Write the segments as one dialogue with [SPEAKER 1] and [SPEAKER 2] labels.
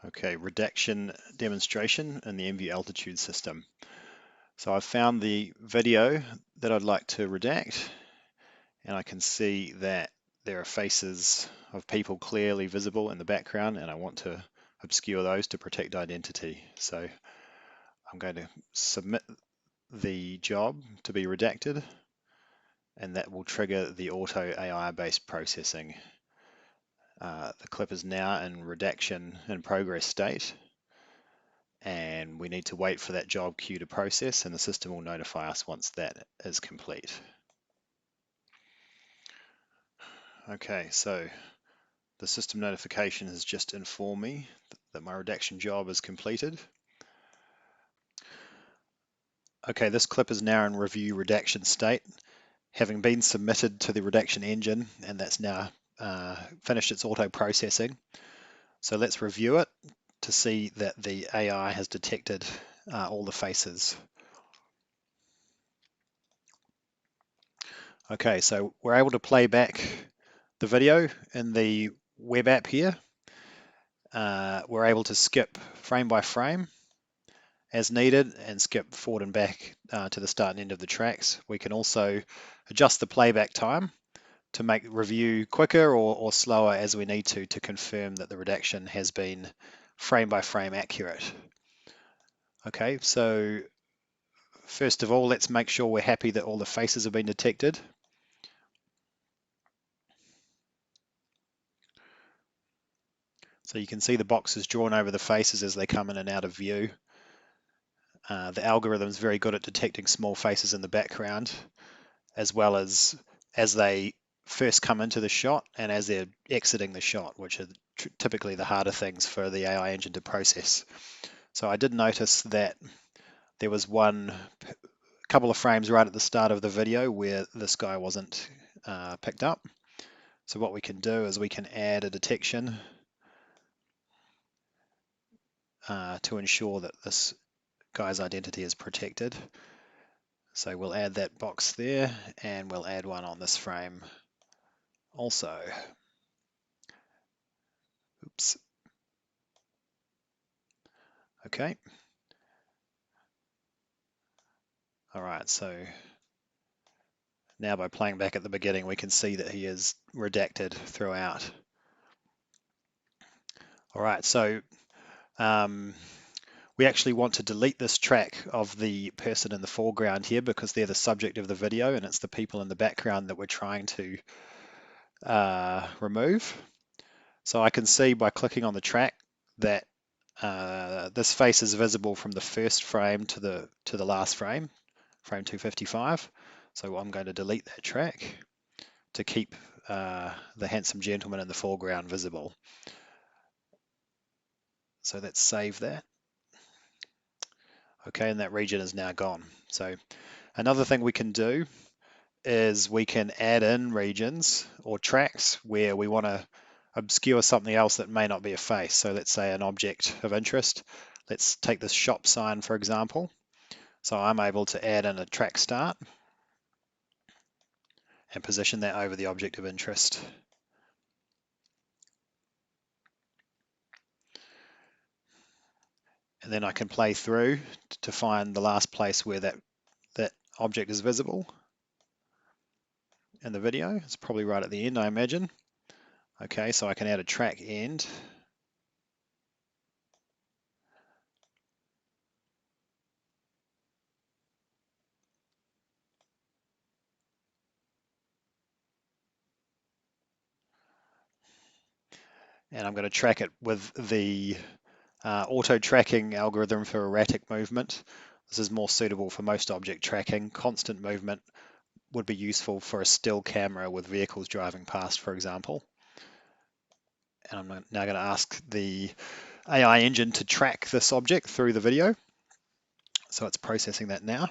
[SPEAKER 1] Okay, redaction demonstration in the MView altitude system. So I've found the video that I'd like to redact, and I can see that there are faces of people clearly visible in the background, and I want to obscure those to protect identity. So I'm going to submit the job to be redacted, and that will trigger the auto AI based processing. The clip is now in redaction in progress state, and we need to wait for that job queue to process, and the system will notify us once that is complete. Okay, so the system notification has just informed me that my redaction job is completed. Okay, this clip is now in review redaction state, having been submitted to the redaction engine, and that's now finished its auto processing. So let's review it to see that the AI has detected all the faces. Okay, so we're able to play back the video in the web app here. We're able to skip frame by frame as needed and skip forward and back to the start and end of the tracks. We can also adjust the playback time to make review quicker or slower as we need to confirm that the redaction has been frame by frame accurate. Okay, so first of all, let's make sure we're happy that all the faces have been detected. So you can see the boxes drawn over the faces as they come in and out of view. The algorithm is very good at detecting small faces in the background, as well as they first come into the shot and as they're exiting the shot, which are typically the harder things for the AI engine to process. So I did notice that there was one couple of frames right at the start of the video where this guy wasn't picked up. So what we can do is we can add a detection to ensure that this guy's identity is protected. So we'll add that box there, and we'll add one on this frame also. Oops. Okay. All right, so now by playing back at the beginning, we can see that he is redacted throughout. All right, so we actually want to delete this track of the person in the foreground here because they're the subject of the video, and it's the people in the background that we're trying to remove. So I can see by clicking on the track that this face is visible from the first frame to the last frame, frame 255. So I'm going to delete that track to keep the handsome gentleman in the foreground visible. So let's save that. Okay, and that region is now gone. So another thing we can do is we can add in regions or tracks where we want to obscure something else that may not be a face. So let's say an object of interest. Let's take this shop sign, for example. So I'm able to add in a track start and position that over the object of interest. And then I can play through to find the last place where that object is visible in the video. It's probably right at the end, I imagine. Okay, so I can add a track end. And I'm going to track it with the auto tracking algorithm for erratic movement. This is more suitable for most object tracking. Constant movement would be useful for a still camera with vehicles driving past, for example. And I'm now going to ask the AI engine to track this object through the video. So it's processing that now.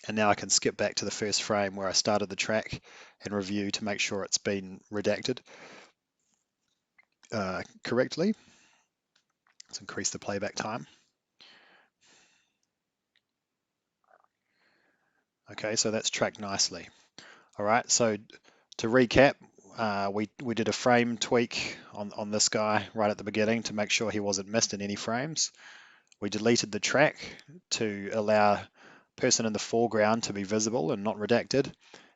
[SPEAKER 1] And now I can skip back to the first frame where I started the track and review to make sure it's been redacted correctly. Let's increase the playback time. Okay, so that's tracked nicely. All right, so to recap, we did a frame tweak on this guy right at the beginning to make sure he wasn't missed in any frames. We deleted the track to allow person in the foreground to be visible and not redacted.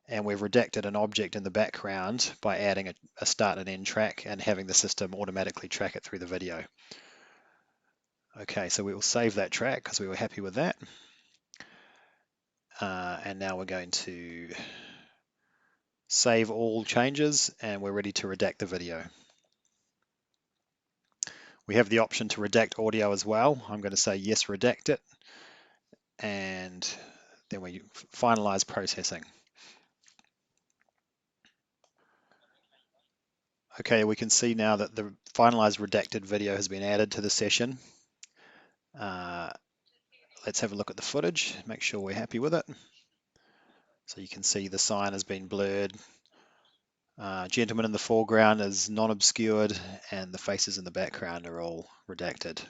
[SPEAKER 1] And we've redacted an object in the background by adding a start and end track and having the system automatically track it through the video. Okay, so we will save that track because we were happy with that. And now we're going to save all changes and we're ready to redact the video. We have the option to redact audio as well. I'm going to say yes, redact it. And then we finalize processing. Okay, we can see now that the finalized redacted video has been added to the session. Let's have a look at the footage, make sure we're happy with it. So you can see the sign has been blurred. Gentleman in the foreground is non-obscured and the faces in the background are all redacted.